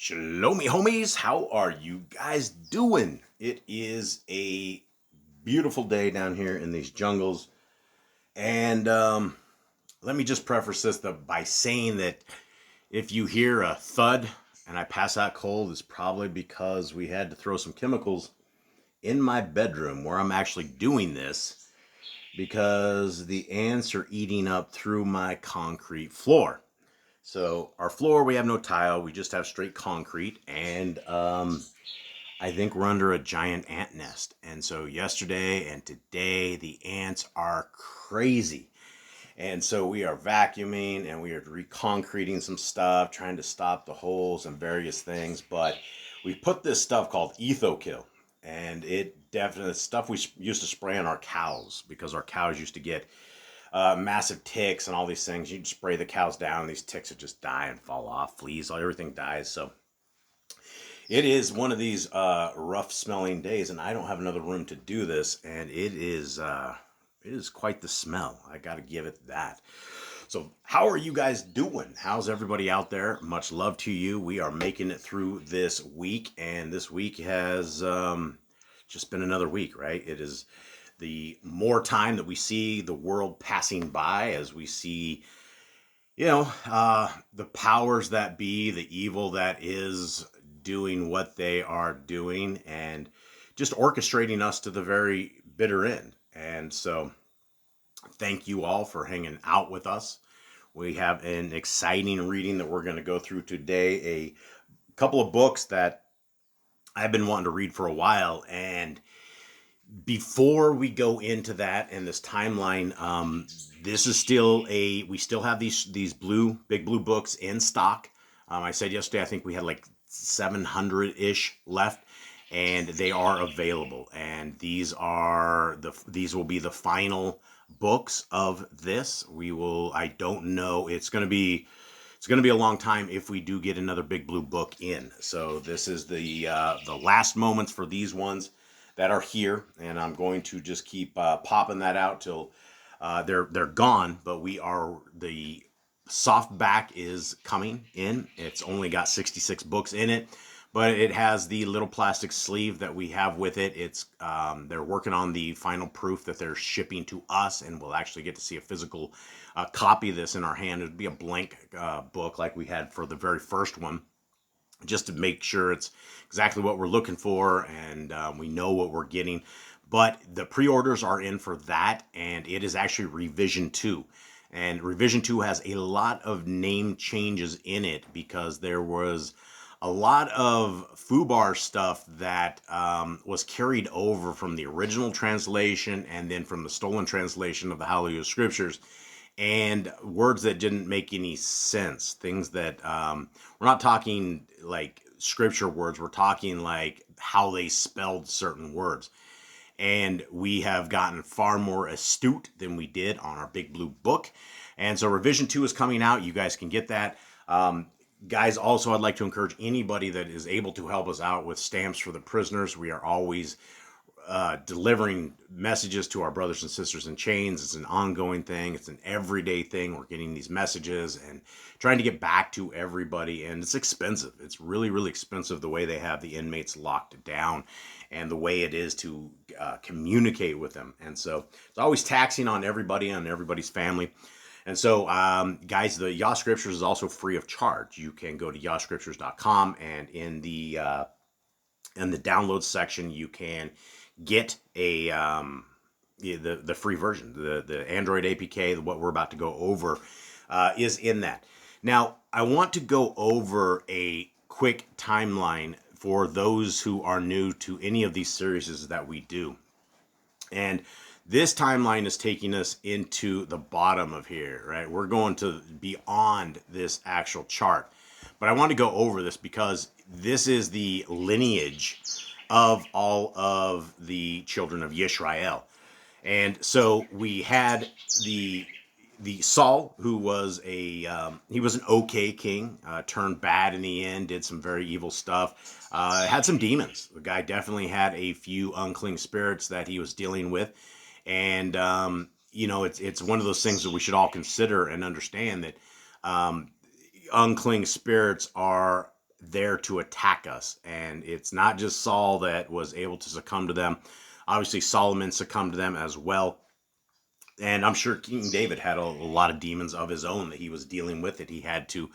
Shalom, me homies. How are you guys doing? It is a beautiful day down here in these jungles. And let me just preface this by saying that if you hear a thud and I pass out cold, it's probably because we had to throw some chemicals in my bedroom where I'm actually doing this because the ants are eating up through my concrete floor. So our floor, we have no tile. We just have straight concrete. And I think we're under a giant ant nest. And so yesterday and today, the ants are crazy. And so we are vacuuming and we are reconcreting some stuff, trying to stop the holes and various things. But we put this stuff called EthoKill. And it definitely, stuff we used to spray on our cows because our cows used to get massive ticks and all these things. You spray the cows down, these ticks would just die and fall off, fleas, everything dies. So it is one of these rough smelling days, and I don't have another room to do this, and it is quite the smell. I got to give it that. So how are you guys doing? How's everybody out there? Much love to you. We are making it through this week, and this week has just been another week, right? It is the more time that we see the world passing by, as we see, the powers that be, the evil that is doing what they are doing and just orchestrating us to the very bitter end. And so thank you all for hanging out with us. We have an exciting reading that we're going to go through today, a couple of books that I've been wanting to read for a while. And before we go into that and this timeline, this is still we still have these big blue books in stock. I said yesterday, I think we had like 700-ish left, and they are available. And these will be the final books of this. I don't know. It's going to be a long time if we do get another big blue book in. So this is the last moments for these ones that are here, and I'm going to just keep popping that out till they're gone. But the softback is coming in. It's only got 66 books in it, but it has the little plastic sleeve that we have with it. It's they're working on the final proof that they're shipping to us, and we'll actually get to see a physical copy of this in our hand. It'd be a blank book like we had for the very first one, just to make sure it's exactly what we're looking for and we know what we're getting. But the pre-orders are in for that, and it is actually revision 2. And revision 2 has a lot of name changes in it because there was a lot of FUBAR stuff that was carried over from the original translation and then from the stolen translation of the Hallelujah Scriptures, and words that didn't make any sense. Things that we're not talking like scripture words, we're talking like how they spelled certain words. And we have gotten far more astute than we did on our big blue book. And so revision 2 is coming out. You guys can get that. Guys, also, I'd like to encourage anybody that is able to help us out with stamps for the prisoners. We are always delivering messages to our brothers and sisters in chains. It's an ongoing thing. It's an everyday thing. We're getting these messages and trying to get back to everybody. And it's expensive. It's really, really expensive the way they have the inmates locked down and the way it is to communicate with them. And so it's always taxing on everybody's family. And so, guys, the Yah Scriptures is also free of charge. You can go to yahscriptures.com, and in the download section, you can get the free version. The Android APK, what we're about to go over, is in that. Now, I want to go over a quick timeline for those who are new to any of these series that we do. And this timeline is taking us into the bottom of here, right? We're going to beyond this actual chart. But I want to go over this because this is the lineage of all of the children of Yisrael. And so we had the Saul, who was he was an okay king, turned bad in the end, did some very evil stuff, had some demons. The guy definitely had a few unclean spirits that he was dealing with. And, it's one of those things that we should all consider and understand that unclean spirits there to attack us. And it's not just Saul that was able to succumb to them. Obviously, Solomon succumbed to them as well. And I'm sure King David had a lot of demons of his own that he was dealing with, that he had to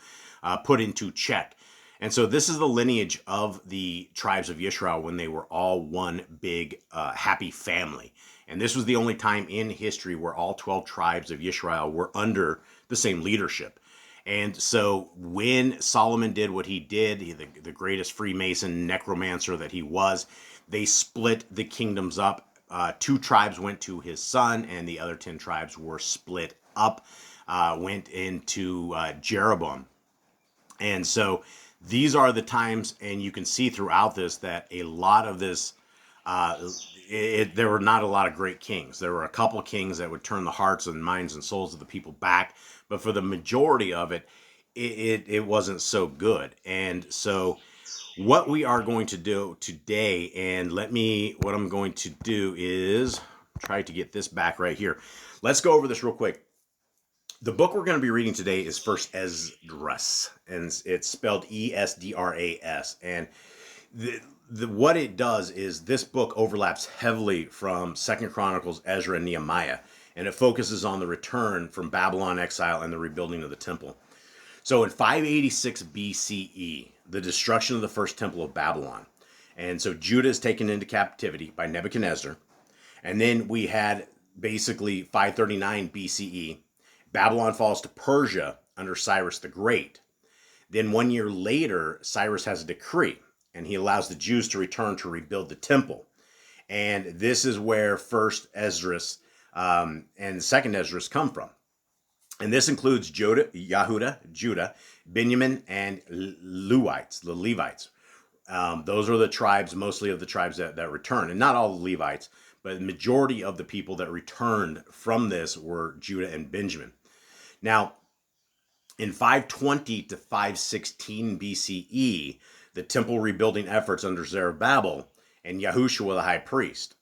put into check. And so this is the lineage of the tribes of Israel when they were all one big happy family. And this was the only time in history where all 12 tribes of Israel were under the same leadership. And so when Solomon did what he did, the greatest Freemason necromancer that he was, they split the kingdoms up. 2 tribes went to his son, and the other 10 tribes were split up, went into Jeroboam. And so these are the times, and you can see throughout this that a lot of this, there were not a lot of great kings. There were a couple kings that would turn the hearts and minds and souls of the people back, but for the majority of it, it wasn't so good. And so what we are going to do today, and what I'm going to do is try to get this back right here. Let's go over this real quick. The book we're going to be reading today is First Esdras, and it's spelled Esdras. And what it does is this book overlaps heavily from 2 Chronicles, Ezra, and Nehemiah, and it focuses on the return from Babylon exile and the rebuilding of the temple. So in 586 BCE, the destruction of the first temple of Babylon. And so Judah is taken into captivity by Nebuchadnezzar. And then we had basically 539 BCE, Babylon falls to Persia under Cyrus the Great. Then 1 year later, Cyrus has a decree, and he allows the Jews to return to rebuild the temple. And this is where first Esdras and second Esdras come from. And this includes Judah, Benjamin, and the Levites. Those are the tribes, mostly of the tribes that return. And not all the Levites, but the majority of the people that returned from this were Judah and Benjamin. Now, in 520 to 516 BCE, the temple rebuilding efforts under Zerubbabel and Yahushua the high priest.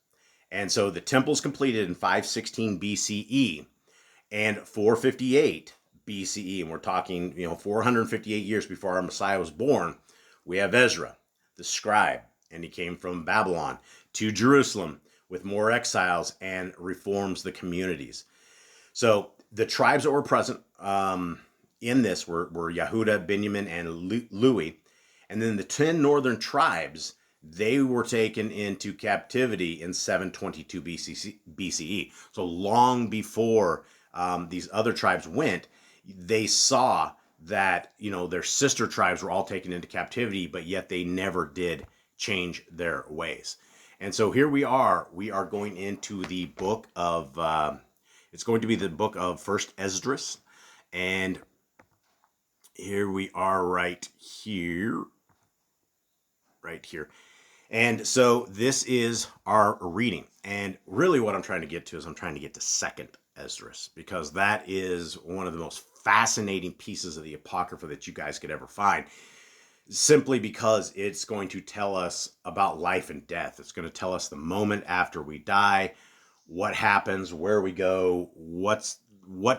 And so the temple's completed in 516 BCE. And 458 BCE, and we're talking, 458 years before our Messiah was born, we have Ezra, the scribe, and he came from Babylon to Jerusalem with more exiles and reforms the communities. So the tribes that were present in this were Yehuda, Benjamin, and Louis. And then the 10 northern tribes, they were taken into captivity in 722 BCE. So long before these other tribes went, they saw that, their sister tribes were all taken into captivity, but yet they never did change their ways. And so here we are going into the book of, it's going to be the book of First Esdras. And here we are right here. And so this is our reading. And really what I'm trying to get to is I'm trying to get to second Esdras, because that is one of the most fascinating pieces of the Apocrypha that you guys could ever find, simply because it's going to tell us about life and death. It's going to tell us the moment after we die, what happens, where we go, what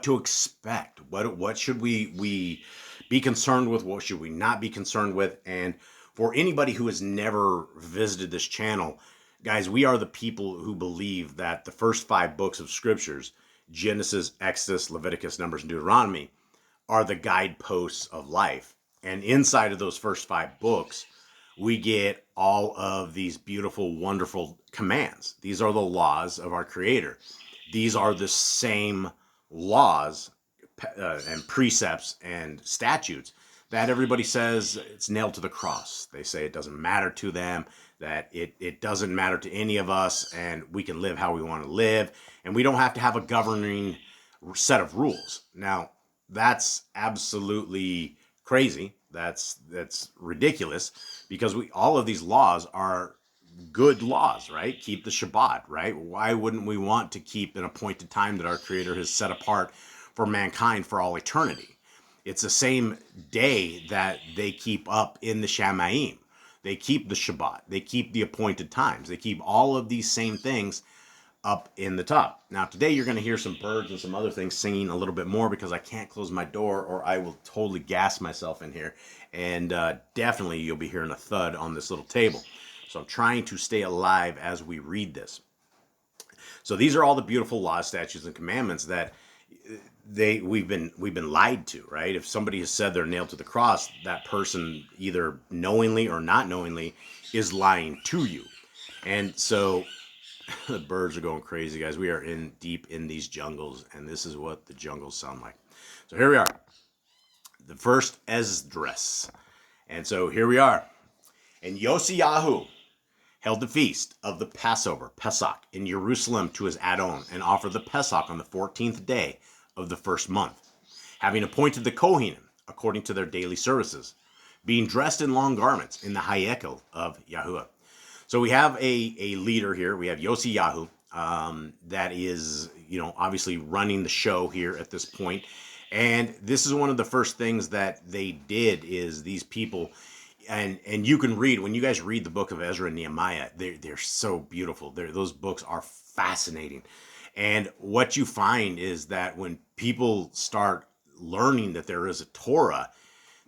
to expect, what should we be concerned with, what should we not be concerned with. And for anybody who has never visited this channel, guys, we are the people who believe that the first 5 books of scriptures, Genesis, Exodus, Leviticus, Numbers, and Deuteronomy, are the guideposts of life. And inside of those first 5 books, we get all of these beautiful, wonderful commands. These are the laws of our Creator. These are the same laws and precepts and statutes that everybody says it's nailed to the cross. They say it doesn't matter to them, that it doesn't matter to any of us, and we can live how we want to live, and we don't have to have a governing set of rules. Now, that's absolutely crazy. That's ridiculous, because all of these laws are good laws, right? Keep the Shabbat, right? Why wouldn't we want to keep an appointed time that our Creator has set apart for mankind for all eternity? It's the same day that they keep up in the Shamayim. They keep the Shabbat. They keep the appointed times. They keep all of these same things up in the top. Now today you're going to hear some birds and some other things singing a little bit more because I can't close my door or I will totally gas myself in here. And definitely you'll be hearing a thud on this little table. So I'm trying to stay alive as we read this. So these are all the beautiful laws, statutes, and commandments that we've been lied to, right? If somebody has said they're nailed to the cross, that person either knowingly or not knowingly is lying to you. And so the birds are going crazy, guys. We are deep in these jungles, and this is what the jungles sound like. So here we are, the first Esdras. And so here we are. And Yosiyahu held the feast of the Passover, Pesach, in Jerusalem to his Adon, and offered the Pesach on the 14th day of the first month, having appointed the Kohanim according to their daily services, being dressed in long garments in the Hayekel of Yahuwah. So we have a leader here. We have Yosiyahu that is, obviously running the show here at this point. And this is one of the first things that they did is these people, and you can read, when you guys read the book of Ezra and Nehemiah, they're so beautiful. Those books are fascinating. And what you find is that when people start learning that there is a Torah,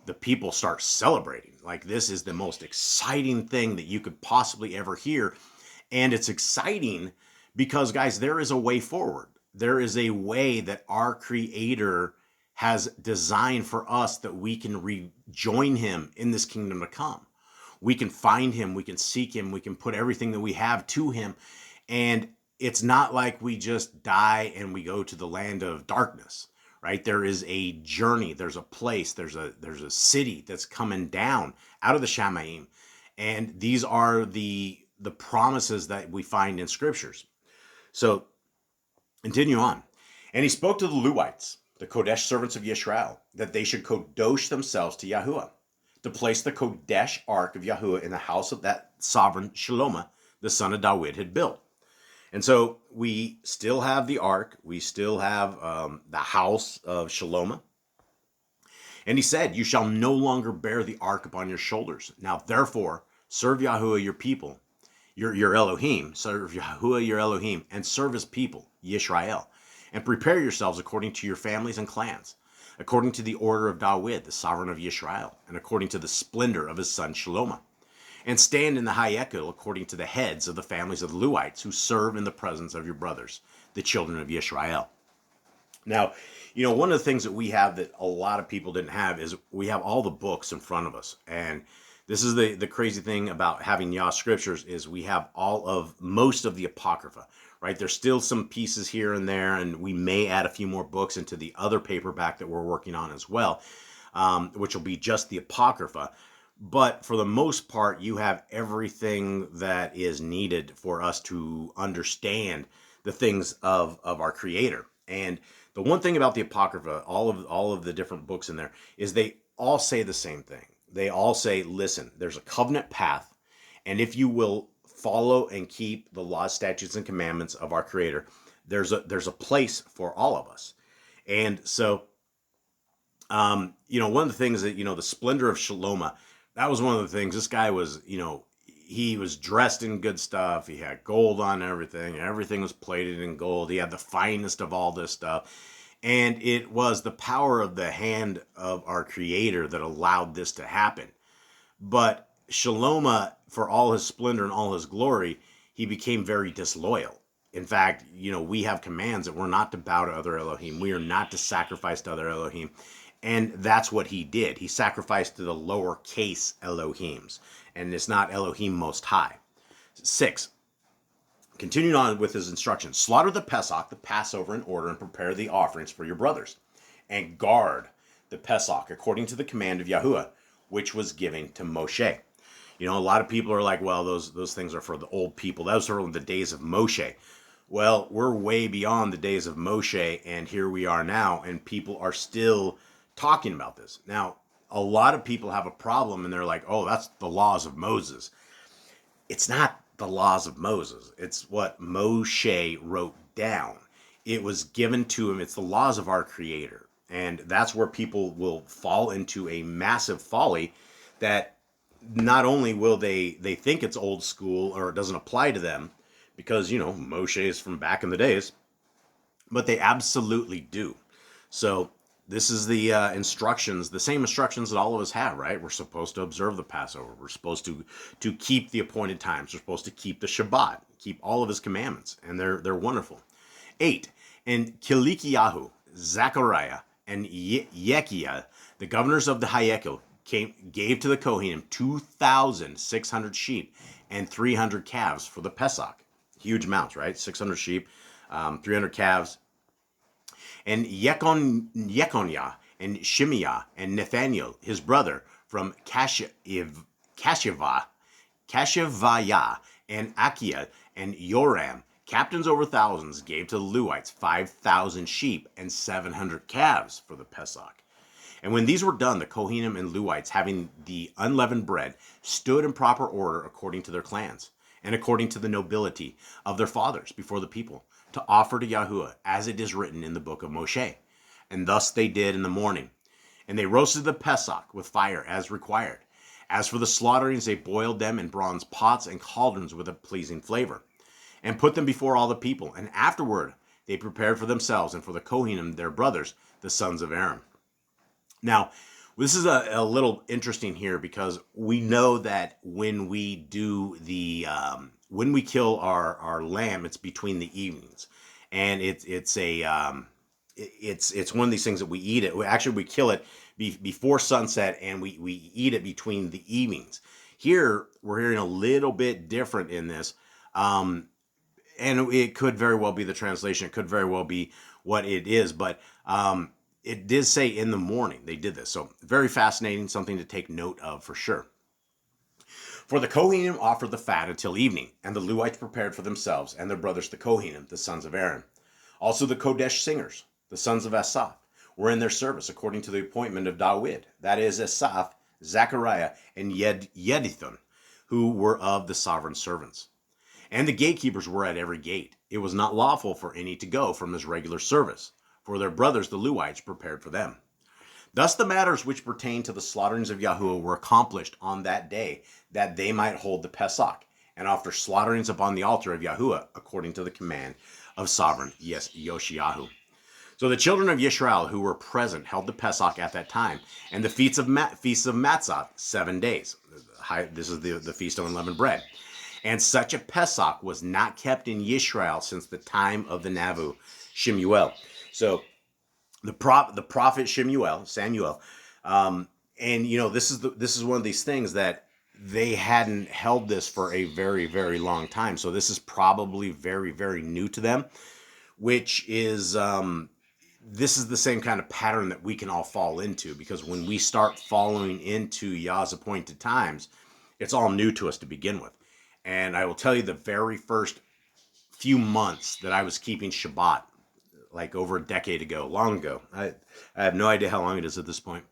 the people start celebrating. Like, this is the most exciting thing that you could possibly ever hear. And it's exciting because, guys, there is a way forward. There is a way that our Creator has designed for us that we can rejoin him in this kingdom to come. We can find him, we can seek him, we can put everything that we have to him. And it's not like we just die and we go to the land of darkness. Right? There is a journey, there's a place, there's a city that's coming down out of the Shamayim. And these are the promises that we find in scriptures. So continue on. And he spoke to the Levites, the Kodesh servants of Yisrael, that they should Kodosh themselves to Yahuwah, to place the Kodesh ark of Yahuwah in the house of that sovereign Shalomah, the son of David, had built. And so we still have the ark. We still have the house of Shalomah. And he said, you shall no longer bear the ark upon your shoulders. Now, therefore, serve Yahuwah your people, your Elohim, serve Yahuwah your Elohim, and serve his people, Yisrael. And prepare yourselves according to your families and clans, according to the order of David, the sovereign of Yisrael, and according to the splendor of his son Shalomah. And stand in the Hayekel according to the heads of the families of the Levites who serve in the presence of your brothers, the children of Yisrael. Now, one of the things that we have that a lot of people didn't have is we have all the books in front of us. And this is the crazy thing about having Yah Scriptures is we have most of the Apocrypha, right? There's still some pieces here and there, and we may add a few more books into the other paperback that we're working on as well, which will be just the Apocrypha. But for the most part, you have everything that is needed for us to understand the things of our Creator. And the one thing about the Apocrypha, all of the different books in there, is they all say the same thing. They all say, listen, there's a covenant path, and if you will follow and keep the laws, statutes, and commandments of our Creator, there's a place for all of us. And so, one of the things that, the splendor of Shalomah, that was one of the things. This guy was, he was dressed in good stuff. He had gold on everything. Everything was plated in gold. He had the finest of all this stuff. And it was the power of the hand of our Creator that allowed this to happen. But Shalomah, for all his splendor and all his glory, he became very disloyal. In fact, we have commands that we're not to bow to other Elohim. We are not to sacrifice to other Elohim. And that's what he did. He sacrificed to the lowercase Elohims. And it's not Elohim Most High. 6. Continuing on with his instructions. Slaughter the Pesach, the Passover, in order, and prepare the offerings for your brothers. And guard the Pesach according to the command of Yahuwah, which was given to Moshe. A lot of people are like, well, those things are for the old people. Those are the days of Moshe. Well, we're way beyond the days of Moshe, and here we are now, and people are still talking about this. Now, a lot of people have a problem and they're like, oh, that's the laws of Moses. It's not the laws of Moses. It's what Moshe wrote down. It was given to him. It's the laws of our Creator. And that's where people will fall into a massive folly that not only will they think it's old school or it doesn't apply to them because, Moshe is from back in the days, but they absolutely do. So this is the instructions, the same instructions that all of us have, right? We're supposed to observe the Passover. We're supposed to keep the appointed times. We're supposed to keep the Shabbat, keep all of his commandments, and they're wonderful. 8, and Kilikiyahu, Zechariah, and Yekiah, the governors of the Hayekel, gave to the Kohanim 2,600 sheep and 300 calves for the Pesach. Huge amounts, right? 600 sheep, 300 calves. And Yekoniah and Shimeiah and Nathaniel, his brother, from Kashiviah and Achiah and Joram, captains over thousands, gave to the Lewites 5,000 sheep and 700 calves for the Pesach. And when these were done, the Kohanim and Lewites, having the unleavened bread, stood in proper order according to their clans and according to the nobility of their fathers before the people, to offer to Yahuwah, as it is written in the book of Moshe. And thus they did in the morning. And they roasted the Pesach with fire as required. As for the slaughterings, they boiled them in bronze pots and cauldrons with a pleasing flavor, and put them before all the people. And afterward they prepared for themselves and for the Kohanim, their brothers, the sons of Aaron. Now, this is a little interesting here, because we know that when we do when we kill our lamb, it's between the evenings, and it's one of these things that we eat it. Actually, we kill it before sunset, and we eat it between the evenings. Here, we're hearing a little bit different in this, and it could very well be the translation. It could very well be what it is, but it did say in the morning they did this. So very fascinating, something to take note of for sure. For the Kohanim offered the fat until evening, and the Lewites prepared for themselves and their brothers the Kohanim, the sons of Aaron. Also the Kodesh singers, the sons of Asaph, were in their service according to the appointment of Dawid, that is Asaph, Zechariah, and Yedithun, who were of the sovereign servants. And the gatekeepers were at every gate. It was not lawful for any to go from his regular service, for their brothers the Lewites prepared for them. Thus the matters which pertain to the slaughterings of Yahuwah were accomplished on that day, that they might hold the Pesach, and offer slaughterings upon the altar of Yahuwah, according to the command of sovereign Yoshiyahu. So the children of Yisrael who were present held the Pesach at that time, and the feasts of Matzah 7 days. This is the Feast of Unleavened Bread. And such a Pesach was not kept in Yisrael since the time of the Navu, Shemuel. So the prophet Samuel, and this is one of these things that they hadn't held this for a very, very long time. So this is probably very, very new to them, which is this is the same kind of pattern that we can all fall into, because when we start following into Yah's appointed times, it's all new to us to begin with. And I will tell you, the very first few months that I was keeping Shabbat, like over a decade ago, long ago. I have no idea how long it is at this point.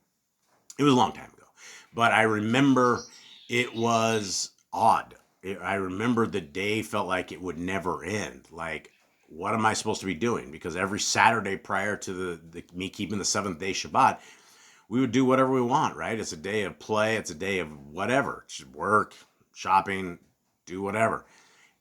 It was a long time ago. But I remember it was odd. I remember the day felt like it would never end. Like, what am I supposed to be doing? Because every Saturday prior to me keeping the 7th day Shabbat, we would do whatever we want, right? It's a day of play. It's a day of whatever. Just work, shopping, do whatever.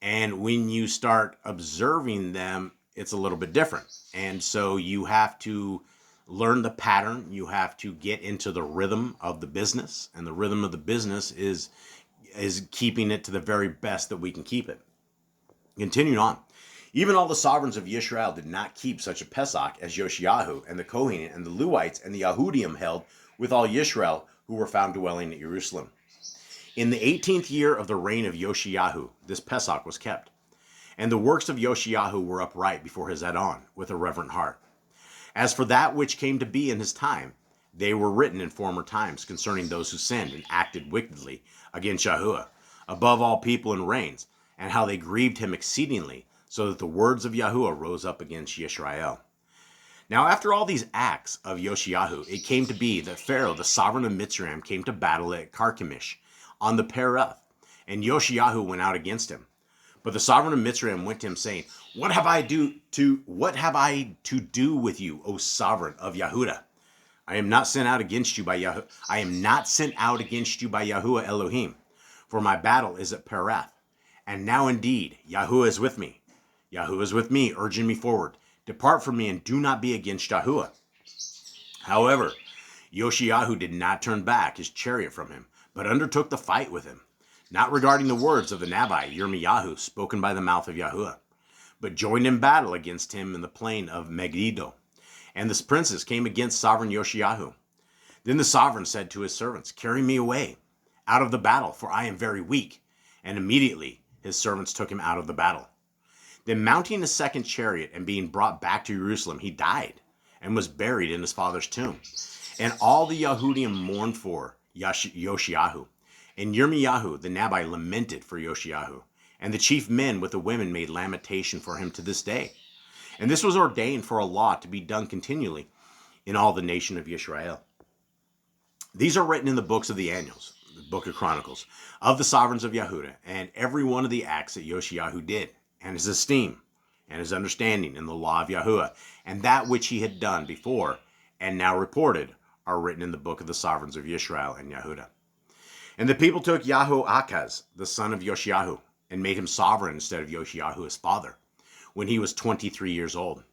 And when you start observing them, it's a little bit different. And so you have to learn the pattern. You have to get into the rhythm of the business. And the rhythm of the business is keeping it to the very best that we can keep it. Continuing on. Even all the sovereigns of Yisrael did not keep such a Pesach as Yoshiyahu and the Kohen and the Lewites and the Yahudim held with all Yisrael who were found dwelling at Jerusalem. In the 18th year of the reign of Yoshiyahu, this Pesach was kept. And the works of Yoshiyahu were upright before his Adon, with a reverent heart. As for that which came to be in his time, they were written in former times concerning those who sinned and acted wickedly against Yahuwah, above all people and reigns, and how they grieved him exceedingly, so that the words of Yahuwah rose up against Yisrael. Now after all these acts of Yoshiyahu, it came to be that Pharaoh, the sovereign of Mitzrayim, came to battle at Carchemish on the Pereth, and Yoshiyahu went out against him. But the sovereign of Mitzrayim went to him, saying, What have I to do with you, O sovereign of Yahudah? I am not sent out against you by Yahuwah Elohim, for my battle is at Pereth, And now indeed, Yahuwah is with me. Yahuwah is with me, urging me forward. Depart from me and do not be against Yahuwah. However, Yoshiyahu did not turn back his chariot from him, but undertook the fight with him, not regarding the words of the Nabi, Yirmiyahu, spoken by the mouth of Yahuwah, but joined in battle against him in the plain of Megiddo. And the princes came against sovereign Yoshiyahu. Then the sovereign said to his servants, carry me away out of the battle, for I am very weak. And immediately his servants took him out of the battle. Then mounting a second chariot and being brought back to Jerusalem, he died and was buried in his father's tomb. And all the Yahudim mourned for Yoshiyahu. And Yirmiyahu the Nabi lamented for Yoshiyahu. And the chief men with the women made lamentation for him to this day. And this was ordained for a law to be done continually in all the nation of Israel. These are written in the books of the Annals, the book of Chronicles, of the sovereigns of Yehuda, and every one of the acts that Yoshiyahu did, and his esteem, and his understanding in the law of Yahuwah, and that which he had done before, and now reported, are written in the book of the sovereigns of Israel and Yehuda. And the people took Yahoachaz, the son of Yoshiyahu, and made him sovereign instead of Yoshiyahu his father, when he was 23 years old.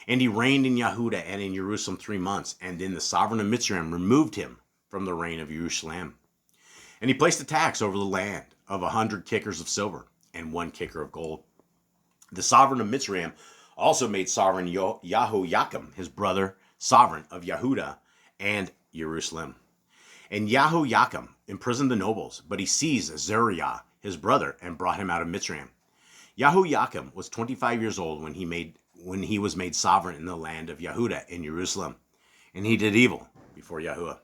And he reigned in Yehuda and in Jerusalem 3 months, and then the sovereign of Mitzrayim removed him from the reign of Jerusalem. And he placed a tax over the land of 100 kickers of silver and 1 kicker of gold. The sovereign of Mitzrayim also made sovereign Yahoiakim, his brother, sovereign of Yehuda and Jerusalem. And Yahoiakim imprisoned the nobles, but he seized Zeruiah, his brother, and brought him out of Mitzrayim. Yahoiakim was 25 years old when he was made sovereign in the land of Yehuda in Jerusalem, and he did evil before Yahuwah.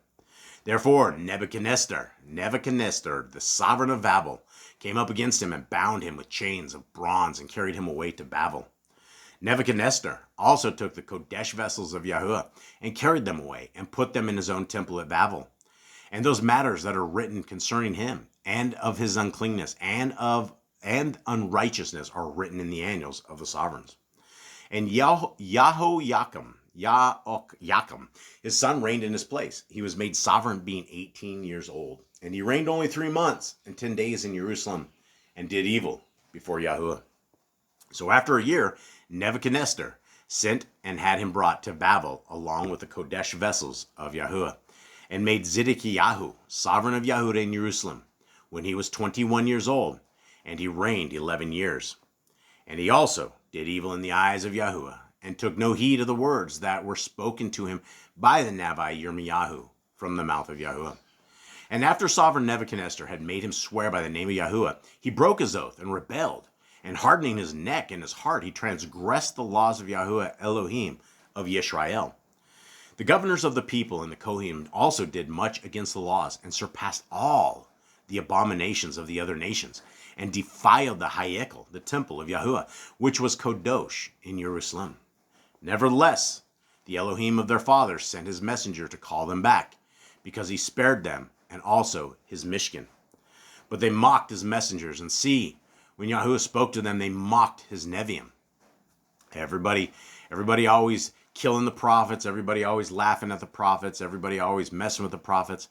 Therefore Nebuchadnezzar, the sovereign of Babel, came up against him and bound him with chains of bronze and carried him away to Babel. Nebuchadnezzar also took the Kodesh vessels of Yahuwah and carried them away and put them in his own temple at Babel. And those matters that are written concerning him and of his uncleanness and unrighteousness are written in the annals of the sovereigns. And Yahoiakim, his son, reigned in his place. He was made sovereign being 18 years old. And he reigned only 3 months and 10 days in Jerusalem and did evil before Yahuwah. So after a year, Nebuchadnezzar sent and had him brought to Babel along with the Kodesh vessels of Yahuwah, and made Zedekiah sovereign of Yehuda in Jerusalem when he was 21 years old, and he reigned 11 years. And he also did evil in the eyes of Yahuwah, and took no heed of the words that were spoken to him by the Nabi Yirmiyahu from the mouth of Yahuwah. And after sovereign Nebuchadnezzar had made him swear by the name of Yahuwah, he broke his oath and rebelled, and hardening his neck and his heart, he transgressed the laws of Yahuwah Elohim of Yisrael. The governors of the people and the Kohanim also did much against the laws, and surpassed all the abominations of the other nations, and defiled the Hayekel, the temple of Yahuwah, which was Kodosh in Jerusalem. Nevertheless, the Elohim of their fathers sent his messenger to call them back, because he spared them, and also his Mishkan. But they mocked his messengers, and see, when Yahuwah spoke to them, they mocked his Neviim. Everybody always killing the prophets, everybody always laughing at the prophets, everybody always messing with the prophets.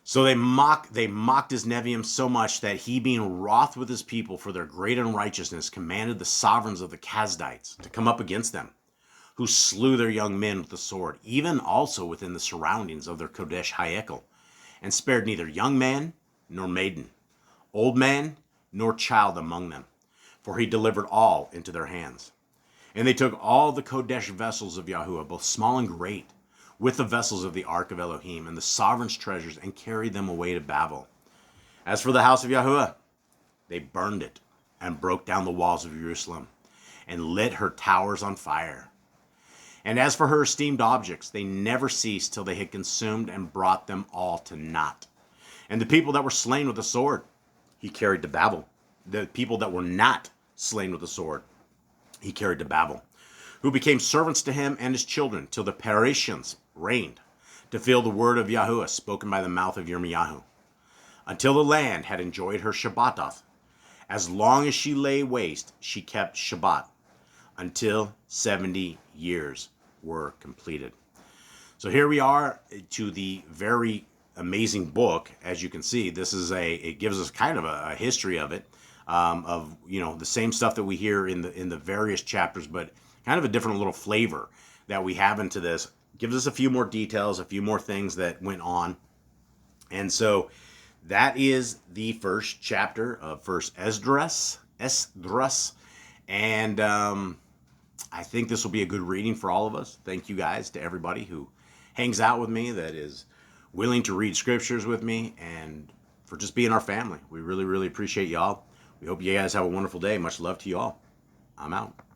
So they mocked his Neviim so much that he, being wroth with his people for their great unrighteousness, commanded the sovereigns of the Kasdites to come up against them, who slew their young men with the sword, even also within the surroundings of their Kodesh Hayekel, and spared neither young man nor maiden, old man nor child among them, for he delivered all into their hands. And they took all the Kodesh vessels of Yahuwah, both small and great, with the vessels of the ark of Elohim and the sovereign's treasures, and carried them away to Babel. As for the house of Yahuwah, they burned it and broke down the walls of Jerusalem and lit her towers on fire. And as for her esteemed objects, they never ceased till they had consumed and brought them all to naught. And the people that were slain with the sword, he carried to Babel. The people that were not slain with the sword, he carried to Babel, who became servants to him and his children, till the Parisians reigned, to fill the word of Yahuwah spoken by the mouth of Yirmiyahu, until the land had enjoyed her Shabbatoth. As long as she lay waste, she kept Shabbat, until 70 years were completed. So here we are to the very amazing book. As you can see, it gives us kind of a history of it. of, you know, the same stuff that we hear in the various chapters, but kind of a different little flavor that we have into this. Gives us a few more details, a few more things that went on. And so that is the first chapter of First Esdras. And I think this will be a good reading for all of us. Thank you guys to everybody who hangs out with me, that is willing to read scriptures with me, and for just being our family. We really, really appreciate y'all. We hope you guys have a wonderful day. Much love to you all. I'm out.